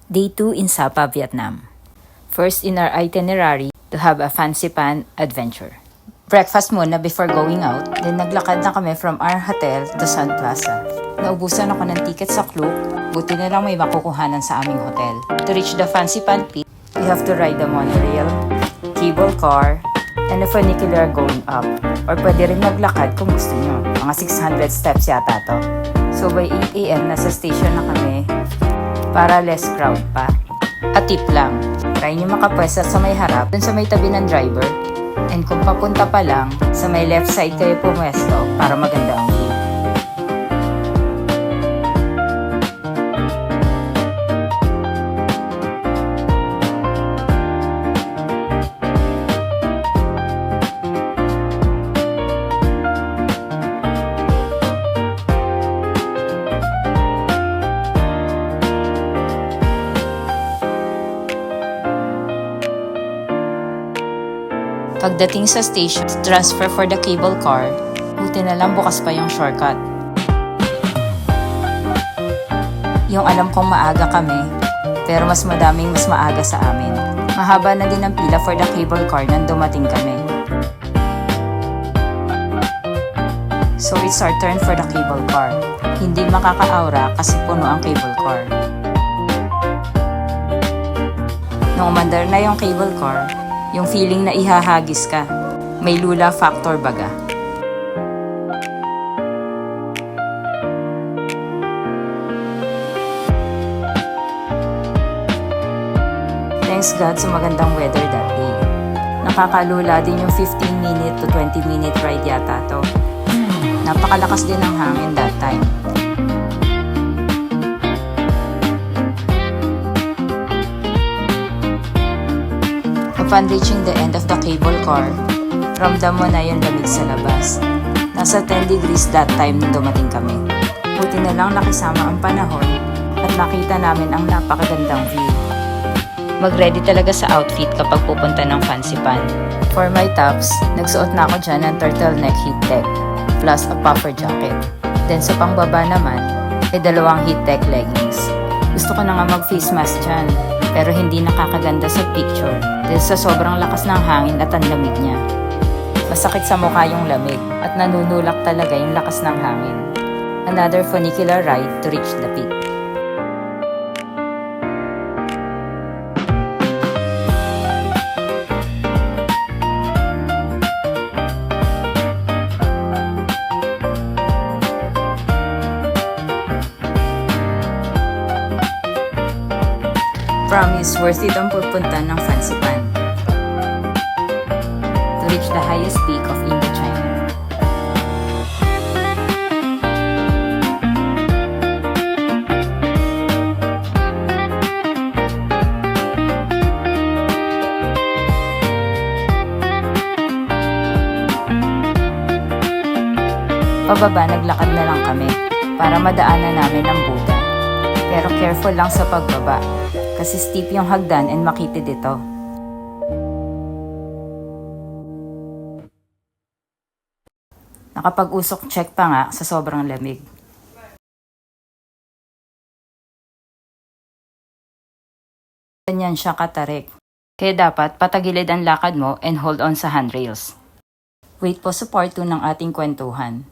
Day 2 in Sapa, Vietnam. First in our itinerary to have a fancy pan adventure. Breakfast muna before going out, then naglakad na kami from our hotel to Sun Plaza. Naubusan ako ng ticket sa Klook, buti na lang may makukuhanan sa aming hotel. To reach the fancy pan pit, we have to ride the monorail, cable car, and a funicular going up. Or pwede rin maglakad kung gusto nyo. Mga 600 steps yata to. So by 8 AM nasa station na kami para less crowd pa. At tip lang, try nyo makapwesta sa may harap, dun sa may tabi ng driver. And kung papunta pa lang, sa may left side kayo pumwesto para maganda ang view. Pagdating sa station, transfer for the cable car, buti na lang bukas pa yung shortcut. Yung alam kong maaga kami, pero mas maaga sa amin. Mahaba na din ang pila for the cable car nang dumating kami. So it's our turn for the cable car. Hindi makaka-aura kasi puno ang cable car. Nung umandar na yung cable car, yung feeling na ihahagis ka. May lula factor baga. Thanks God sa magandang weather that day. Nakakalula din yung 15-minute to 20-minute ride yata to. Napakalakas din ng hangin that time. Upon reaching the end of the cable car, ramdam mo na yung lamig sa labas. Nasa 10 degrees that time nung dumating kami. Buti na lang nakisama ang panahon at nakita namin ang napakagandang view. Mag-ready talaga sa outfit kapag pupunta ng fancy pan. For my tops, nagsuot na ako dyan ng turtleneck heat tech plus a puffer jacket. Then sa pangbaba naman, ay 2 heat tech leggings. Gusto ko na nga mag-face mask dyan, pero hindi nakakaganda sa picture dahil sa sobrang lakas ng hangin at ang lamig niya. Masakit sa mukha yung lamig at nanunulak talaga yung lakas ng hangin. Another funicular ride to reach the peak. Promise, worth it ang pupunta ng fancy pan. To reach the highest peak of Indochina. Pababa, naglakad na lang kami para madaanan namin ang Buddha. Pero careful lang sa pagbaba. Kasi steep yung hagdan and makitid ito. Nakapag-usok check pa nga sa sobrang lamig. Ganyan siya katarik. Kaya dapat patagilid ang lakad mo and hold on sa handrails. Wait po sa part 2 ng ating kwentuhan.